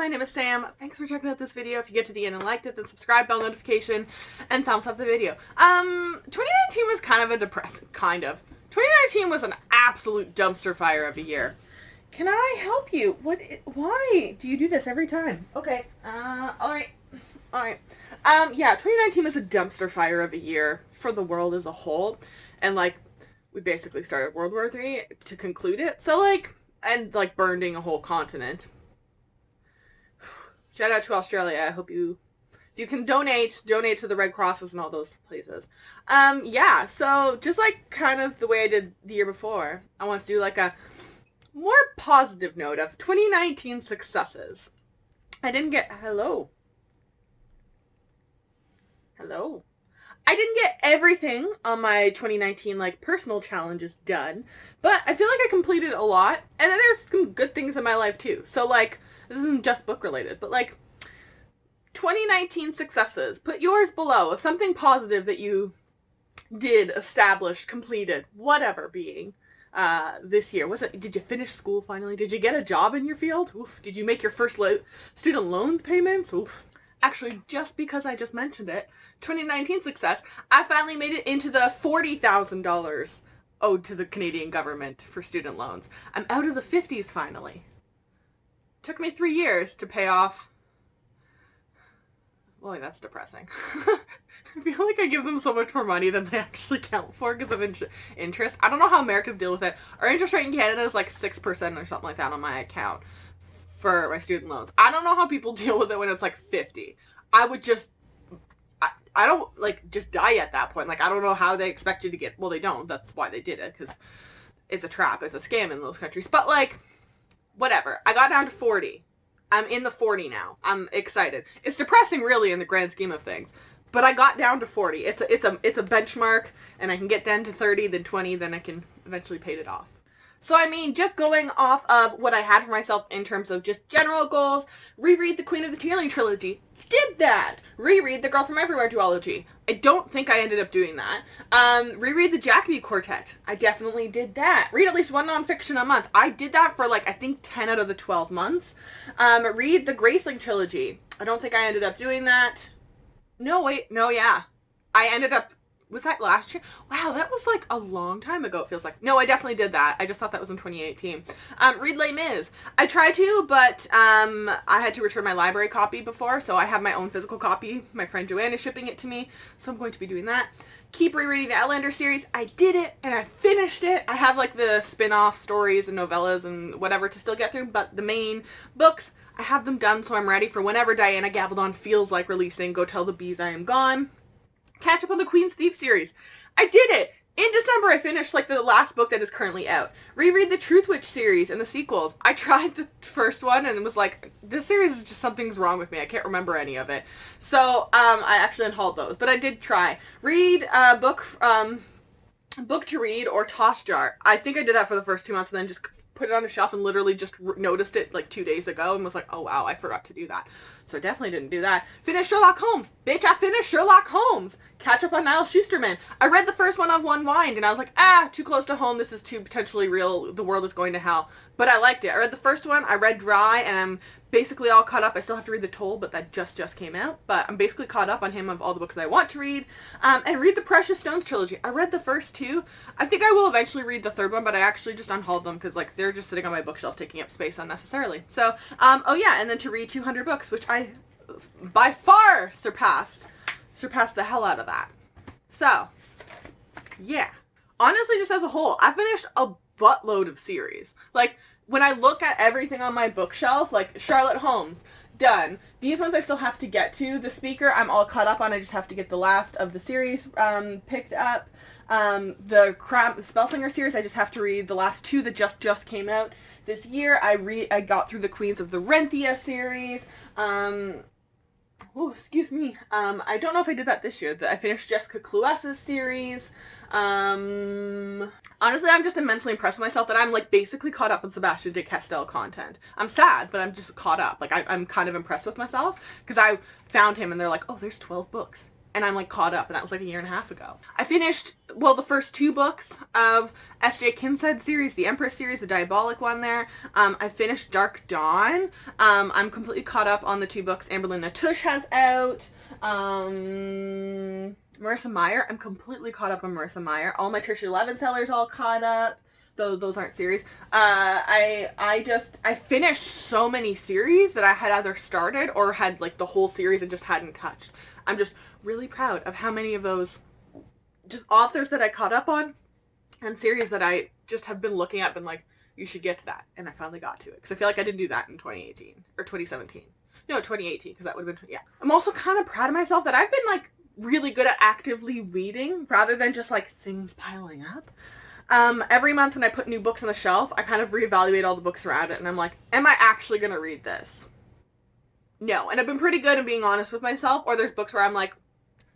my name is Sam. Thanks for checking out this video. If you get to the end and liked it, then subscribe, bell notification, and thumbs up the video. 2019 was kind of a depressing, 2019 was an absolute dumpster fire of a year. Can I help you? Why do you do this every time? Okay, alright. Yeah, 2019 was a dumpster fire of a year for the world as a whole. And, like, we basically started World War III to conclude it. So, like, burning a whole continent. Shout out to Australia. I hope if you can donate to the Red Crosses and all those places. Yeah, so just like kind of the way I did the year before, I want to do like a more positive note of 2019 successes. Hello. I didn't get everything on my 2019 like personal challenges done, but I feel like I completed a lot, and then there's some good things in my life too. So like, this isn't just book related, but like 2019 successes. Put yours below of something positive that you did, established, completed, whatever being this year. Did you finish school finally? Did you get a job in your field? Oof. Did you make your first student loans payments? Oof. Actually, just because I just mentioned it, 2019 success, I finally made it into the $40,000 owed to the Canadian government for student loans. I'm out of the 50s finally. Took me 3 years to pay off. Boy, that's depressing. I feel like I give them so much more money than they actually count for because of interest. I don't know how Americans deal with it. Our interest rate in Canada is like 6% or something like that on my account for my student loans. I don't know how people deal with it when it's like 50. I would just, I don't like just die at that point. Like, I don't know how they expect you to get, well, they don't. That's why they did it, because it's a trap. It's a scam in those countries. But like, whatever. I got down to 40. I'm in the 40 now. I'm excited. It's depressing really in the grand scheme of things, but I got down to 40. It's a benchmark, and I can get down to 30, then 20, then I can eventually pay it off. So I mean, just going off of what I had for myself in terms of just general goals, reread the Queen of the Tearling trilogy. Did that. Reread the Girl from Everywhere duology. I don't think I ended up doing that. Reread the Jacoby Quartet. I definitely did that. Read at least one nonfiction a month. I did that for like, I think 10 out of the 12 months. Read the Graceling trilogy. I don't think I ended up doing that. No, wait. No, yeah. I ended up, was that last year? Wow, that was like a long time ago, it feels like. No, I definitely did that. I just thought that was in 2018. Read Les Mis. I tried to, but I had to return my library copy before, so I have my own physical copy. My friend Joanne is shipping it to me, so I'm going to be doing that. Keep rereading the Outlander series. I did it, and I finished it. I have like the spin-off stories and novellas and whatever to still get through, but the main books, I have them done, so I'm ready for whenever Diana Gabaldon feels like releasing Go Tell the Bees I Am Gone. Catch up on the Queen's Thief series. I did it! In December, I finished, like, the last book that is currently out. Reread the Truth Witch series and the sequels. I tried the first one and was like, this series is just, something's wrong with me. I can't remember any of it. So, I actually unhauled those. But I did try. Read book to read or Toss Jar. I think I did that for the first 2 months and then just put it on a shelf and literally just noticed it like 2 days ago and was like, oh wow, I forgot to do that. So I definitely didn't do that. Finish Sherlock Holmes. Bitch, I finished Sherlock Holmes. Catch up on Niall Schusterman. I read the first one of One Wind and I was like, too close to home. This is too potentially real. The world is going to hell. But I liked it. I read the first one. I read Dry and I'm basically all caught up. I still have to read The Toll, but that just came out. But I'm basically caught up on him of all the books that I want to read. And read the Precious Stones trilogy. I read the first two. I think I will eventually read the third one, but I actually just unhauled them because like they're just sitting on my bookshelf taking up space unnecessarily. So, oh yeah, and then to read 200 books, which I by far surpassed the hell out of that. So, yeah. Honestly, just as a whole, I finished a buttload of series. Like, when I look at everything on my bookshelf, like Charlotte Holmes, done. These ones I still have to get to. The Speaker, I'm all caught up on. I just have to get the last of the series picked up. The Spellslinger series, I just have to read the last two that just came out this year. I got through the Queens of the Renthia series. Oh, excuse me. I don't know if I did that this year. I finished Jessica Cluessa's series. Honestly, I'm just immensely impressed with myself that I'm, like, basically caught up on Sebastian de Castell content. I'm sad, but I'm just caught up. Like, I'm kind of impressed with myself, because I found him, and they're like, oh, there's 12 books. and I'm like caught up, and that was like a year and a half ago. I finished, well, the first 2 books of S.J. Kinseyd's series, the Empress series, the Diabolic one there. I finished Dark Dawn. I'm completely caught up on the 2 books Amberlynn Natusch has out. Marissa Meyer, I'm completely caught up on Marissa Meyer. All my Tricia Levenseller's all caught up. Though those aren't series. I finished so many series that I had either started or had like the whole series and just hadn't touched. I'm just really proud of how many of those just authors that I caught up on and series that I just have been looking at, been like, you should get to that. And I finally got to it. Because I feel like I didn't do that in 2018 or 2017. No, 2018, because that would have been, yeah. I'm also kind of proud of myself that I've been like really good at actively reading rather than just like things piling up. Every month when I put new books on the shelf, I kind of reevaluate all the books around it, and I'm like, am I actually going to read this? No. And I've been pretty good at being honest with myself, or there's books where I'm like,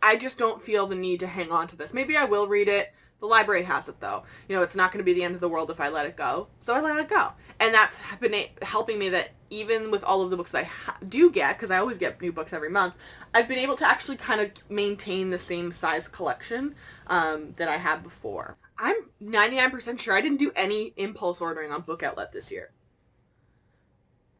I just don't feel the need to hang on to this. Maybe I will read it. The library has it, though. You know, it's not going to be the end of the world if I let it go. So I let it go. And that's been helping me that even with all of the books that I do get, because I always get new books every month, I've been able to actually kind of maintain the same size collection that I had before. I'm 99% sure I didn't do any impulse ordering on Book Outlet this year.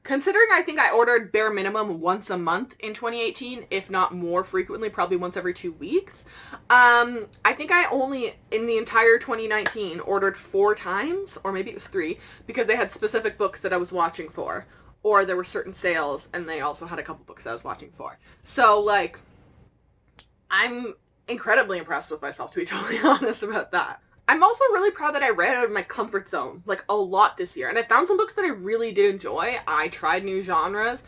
Considering I think I ordered bare minimum once a month in 2018, if not more frequently, probably once every 2 weeks. I think I only, in the entire 2019, ordered 4 times, or maybe it was 3, because they had specific books that I was watching for. Or there were certain sales, and they also had a couple books that I was watching for. So, like, I'm incredibly impressed with myself, to be totally honest about that. I'm also really proud that I read out of my comfort zone, like, a lot this year. And I found some books that I really did enjoy. I tried new genres.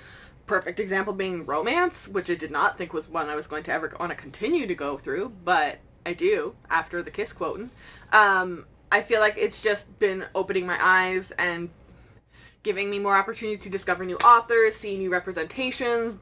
Perfect example being romance, which I did not think was one I was going to ever want to continue to go through, but I do, after the Kiss quoting. I feel like it's just been opening my eyes and giving me more opportunity to discover new authors, see new representations,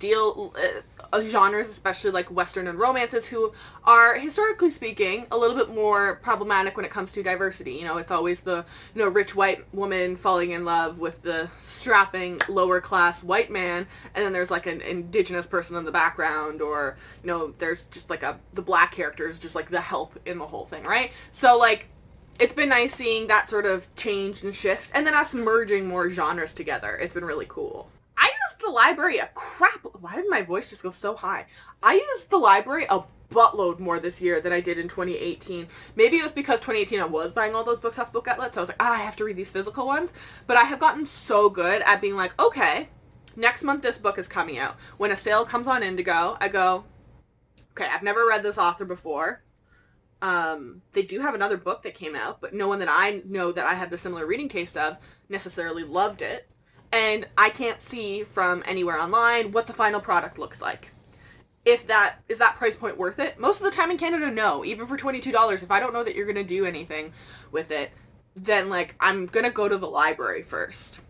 genres, especially like Western and romances, who are, historically speaking, a little bit more problematic when it comes to diversity. You know, it's always the, you know, rich white woman falling in love with the strapping lower class white man, and then there's like an indigenous person in the background, or, you know, there's just like the black character is just like the help in the whole thing, right? So like, it's been nice seeing that sort of change and shift, and then us merging more genres together. It's been really cool. I used the library a crap... Why did my voice just go so high? I used the library a buttload more this year than I did in 2018. Maybe it was because 2018 I was buying all those books off Book Outlet, so I was like, I have to read these physical ones. But I have gotten so good at being like, okay, next month this book is coming out. When a sale comes on Indigo, I go, okay, I've never read this author before. They do have another book that came out, but no one that I know that I had the similar reading taste of necessarily loved it. And I can't see from anywhere online what the final product looks like. Is that price point worth it? Most of the time in Canada, no. Even for $22, if I don't know that you're going to do anything with it, then like I'm going to go to the library first.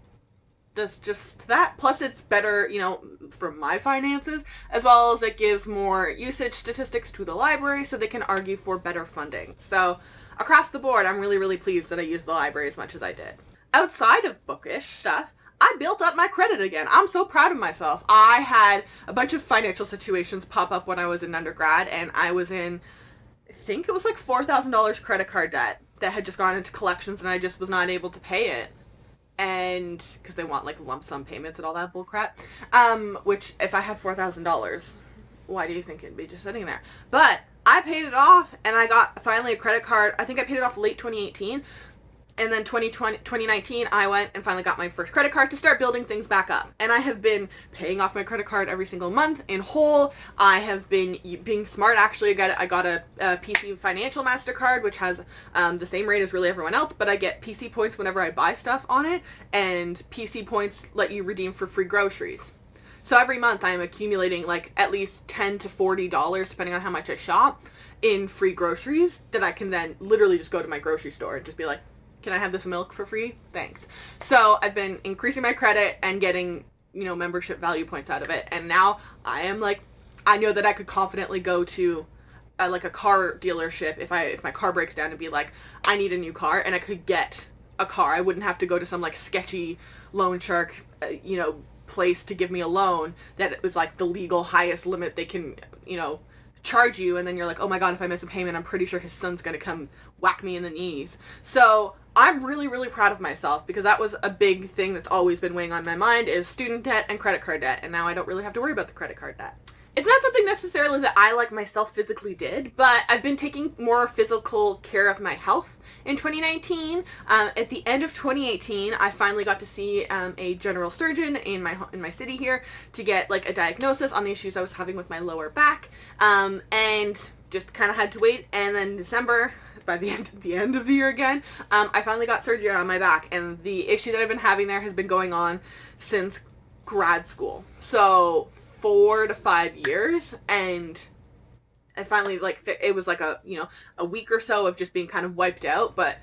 That's just that. Plus it's better, you know, for my finances, as well as it gives more usage statistics to the library so they can argue for better funding. So across the board, I'm really, really pleased that I used the library as much as I did. Outside of bookish stuff, I built up my credit again. I'm so proud of myself. I had a bunch of financial situations pop up when I was in undergrad, and I was in, I think it was like $4,000 credit card debt that had just gone into collections, and I just was not able to pay it. And because they want like lump sum payments and all that bullcrap, which if I had $4,000, why do you think it'd be just sitting there? But I paid it off, and I got finally a credit card. I think I paid it off late 2018, and then 2019 I went and finally got my first credit card to start building things back up. And I have been paying off my credit card every single month in whole. I have been being smart. Actually, I got a PC Financial MasterCard, which has the same rate as really everyone else, but I get PC points whenever I buy stuff on it, and PC points let you redeem for free groceries. So every month I am accumulating like at least $10 to $40, depending on how much I shop, in free groceries that I can then literally just go to my grocery store and just be like, can I have this milk for free? Thanks. So I've been increasing my credit and getting, you know, membership value points out of it. And now I am like, I know that I could confidently go to like a car dealership if my car breaks down and be like, I need a new car, and I could get a car. I wouldn't have to go to some like sketchy loan shark, you know, place to give me a loan that was like the legal highest limit they can, you know, charge you, and then you're like, oh my god, if I miss a payment, I'm pretty sure his son's gonna come whack me in the knees. So I'm really, really proud of myself, because that was a big thing that's always been weighing on my mind, is student debt and credit card debt, and now I don't really have to worry about the credit card debt. It's not something necessarily that I, like, myself physically did, but I've been taking more physical care of my health in 2019. At the end of 2018, I finally got to see a general surgeon in my city here to get, like, a diagnosis on the issues I was having with my lower back, and just kind of had to wait. And then December, by the end of the year again, I finally got surgery on my back, and the issue that I've been having there has been going on since grad school. So 4 to 5 years, and I finally, like, it was like a week or so of just being kind of wiped out, but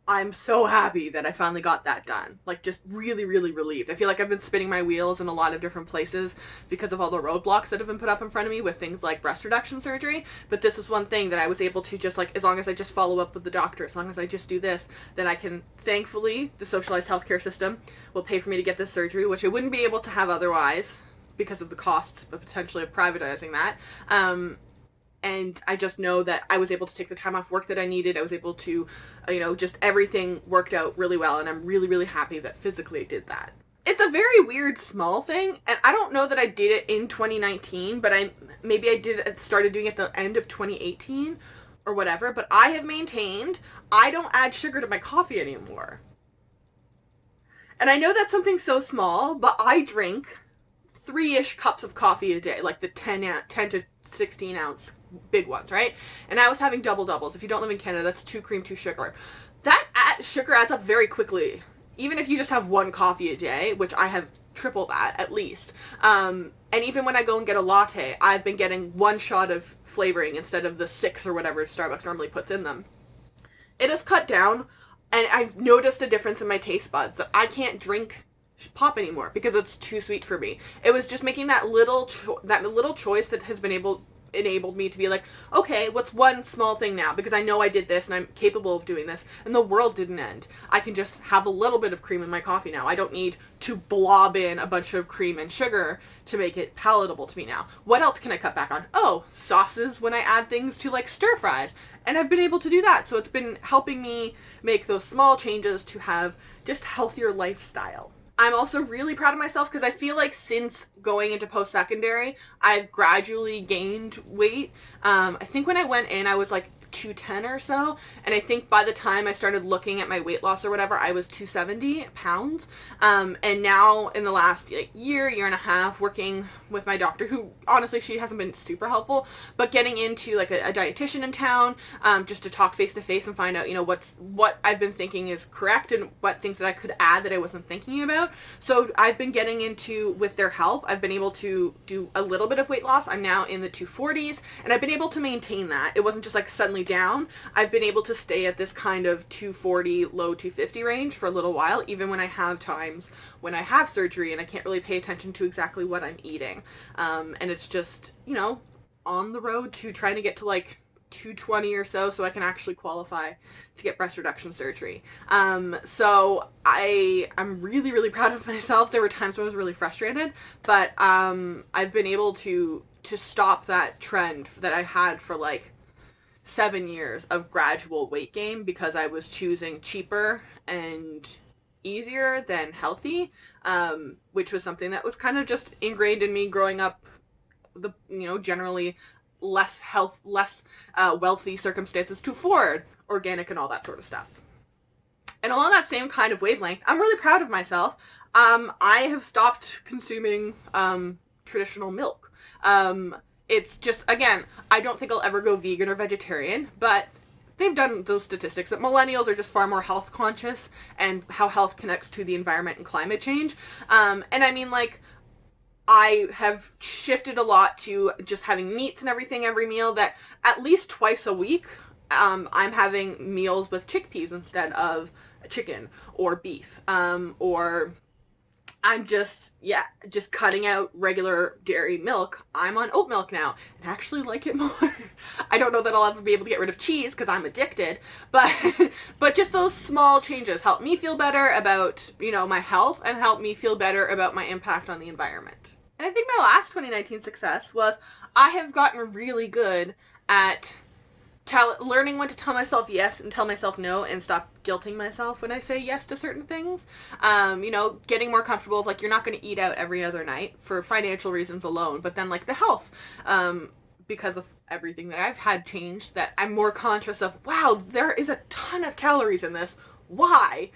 I'm so happy that I finally got that done. Like, just really, really relieved. I feel like I've been spinning my wheels in a lot of different places because of all the roadblocks that have been put up in front of me with things like breast reduction surgery, but this was one thing that I was able to just, like, as long as I just follow up with the doctor, as long as I just do this, then I can, thankfully, the socialized healthcare system will pay for me to get this surgery, which I wouldn't be able to have otherwise, because of the costs, but potentially of privatizing that. And I just know that I was able to take the time off work that I needed. I was able to, just everything worked out really well, and I'm really, really happy that physically I did that. It's a very weird small thing, and I don't know that I did it in 2019, but maybe I started doing it at the end of 2018 or whatever, but I have maintained I don't add sugar to my coffee anymore. And I know that's something so small, but I drink 3-ish cups of coffee a day, like the 10 to 16 ounce big ones, right? And I was having doubles. If you don't live in Canada, that's 2 cream, 2 sugar. That sugar adds up very quickly. Even if you just have 1 coffee a day, which I have triple that at least. And even when I go and get a latte, I've been getting 1 shot of flavoring instead of the 6 or whatever Starbucks normally puts in them. It has cut down, and I've noticed a difference in my taste buds, that I can't drink pop anymore because it's too sweet for me. It was just making that little choice that has enabled me to be like, okay, what's one small thing now? Because I know I did this and I'm capable of doing this, and the world didn't end. I can just have a little bit of cream in my coffee now. I don't need to blob in a bunch of cream and sugar to make it palatable to me now. What else can I cut back on? Oh, sauces when I add things to, like, stir fries. And I've been able to do that. So it's been helping me make those small changes to have just healthier lifestyle. I'm also really proud of myself because I feel like since going into post-secondary, I've gradually gained weight. I think when I went in, I was like 210 or so, and I think by the time I started looking at my weight loss or whatever, I was 270 pounds. And now in the last year and a half, working with my doctor, who honestly, she hasn't been super helpful, but getting into like a dietitian in town, just to talk face to face and find out, what I've been thinking is correct and what things that I could add that I wasn't thinking about. So I've been getting into, with their help, I've been able to do a little bit of weight loss. I'm now in the 240s, and I've been able to maintain that. It wasn't just like suddenly down. I've been able to stay at this kind of 240, low 250 range for a little while, even when I have times when I have surgery and I can't really pay attention to exactly what I'm eating. And it's just, on the road to trying to get to like 220 or so I can actually qualify to get breast reduction surgery. So I'm really, really proud of myself. There were times when I was really frustrated, but I've been able to stop that trend that I had for like 7 years of gradual weight gain because I was choosing cheaper and easier than healthy, which was something that was kind of just ingrained in me growing up, generally less wealthy circumstances to afford organic and all that sort of stuff. And along that same kind of wavelength, I'm really proud of myself. I have stopped consuming traditional milk. It's just, again, I don't think I'll ever go vegan or vegetarian, but they've done those statistics that millennials are just far more health conscious and how health connects to the environment and climate change. And I mean, like, I have shifted a lot to just having meats and everything every meal, that at least twice a week, I'm having meals with chickpeas instead of chicken or beef, or I'm just cutting out regular dairy milk. I'm on oat milk now and actually like it more. I don't know that I'll ever be able to get rid of cheese because I'm addicted, but just those small changes help me feel better about, my health and help me feel better about my impact on the environment. And I think my last 2019 success was I have gotten really good at learning when to tell myself yes and tell myself no and stop guilting myself when I say yes to certain things. Getting more comfortable with, like, you're not going to eat out every other night for financial reasons alone, but then, like, the health, because of everything that I've had changed, that I'm more conscious of, wow, there is a ton of calories in this. Why?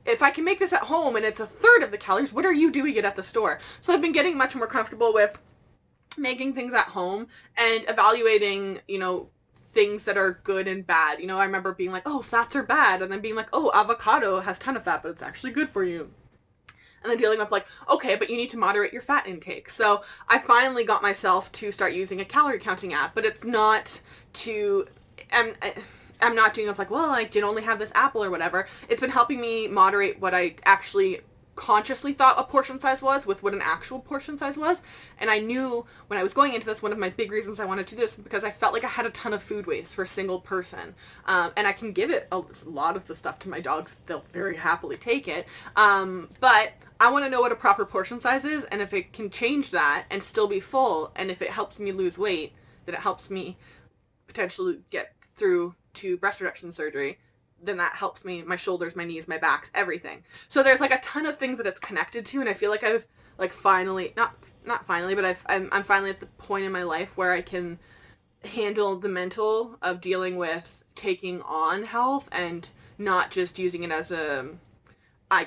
If I can make this at home and it's a third of the calories, what are you doing it at the store? So I've been getting much more comfortable with making things at home and evaluating, things that are good and bad. I remember being like, oh, fats are bad, and then being like, oh, avocado has a ton of fat, but it's actually good for you. And then dealing with, like, okay, but you need to moderate your fat intake. So I finally got myself to start using a calorie counting app, but it's not to, I'm not doing it like, well, I did only have this apple or whatever. It's been helping me moderate what I actually consciously thought a portion size was with what an actual portion size was. And I knew when I was going into this, one of my big reasons I wanted to do this was because I felt like I had a ton of food waste for a single person. And I can give it a lot of the stuff to my dogs. They'll very happily take it. But I want to know what a proper portion size is, and if it can change that and still be full, and if it helps me lose weight, then it helps me potentially get through to breast reduction surgery, then that helps me, my shoulders, my knees, my backs, everything. So there's, like, a ton of things that it's connected to, and I feel like I've, like, finally, not finally, but I'm finally at the point in my life where I can handle the mental of dealing with taking on health and not just using it as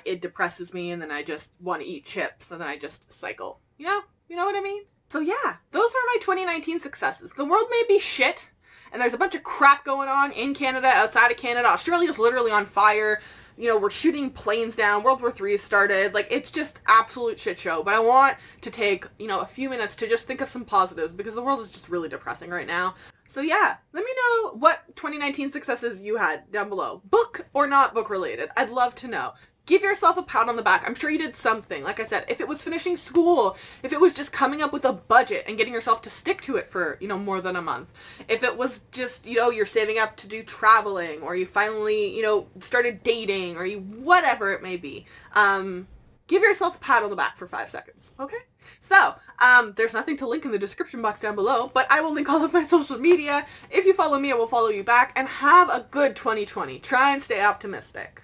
it depresses me and then I just want to eat chips and then I just cycle. You know what I mean? So yeah, those are my 2019 successes. The world may be shit, and there's a bunch of crap going on in Canada, outside of Canada. Australia's literally on fire. We're shooting planes down. World War III started. Like, it's just absolute shit show. But I want to take, a few minutes to just think of some positives, because the world is just really depressing right now. So yeah, let me know what 2019 successes you had down below. Book or not book related. I'd love to know. Give yourself a pat on the back. I'm sure you did something. Like I said, if it was finishing school, if it was just coming up with a budget and getting yourself to stick to it for, more than a month. If it was just, you're saving up to do traveling, or you finally, started dating, or whatever it may be. Give yourself a pat on the back for 5 seconds, okay? So, there's nothing to link in the description box down below, but I will link all of my social media. If you follow me, I will follow you back, and have a good 2020. Try and stay optimistic.